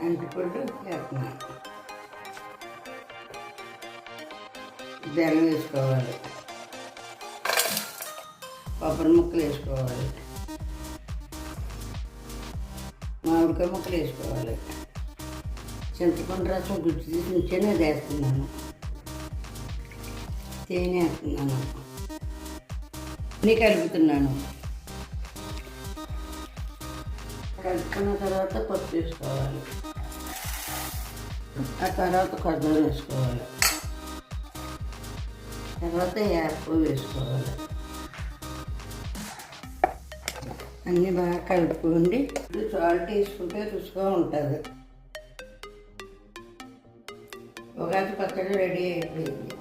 అంటిపండు వేస్తున్నాను. బెల్లం వేసుకోవాలి, కొబ్బరి ముక్కలు వేసుకోవాలి, మామిడికాయ ముక్కలు వేసుకోవాలి, చింతపండు రసం గుజ్జు తీసి ఉంచేనే అది వేస్తున్నాను, తేనె వేస్తున్నాను, అన్నీ కలుపుతున్నాను. కలుపుకున్న తర్వాత పప్పు వేసుకోవాలి, ఆ తర్వాత కొబ్బరి వేసుకోవాలి, తర్వాత యాలకులు వేసుకోవాలి. అన్నీ బాగా కలుపుకోండి. సాల్ట్ వేసుకుంటే రుచిగా ఉంటుంది. ఉగాది పచ్చడి రెడీ అయిపోయింది.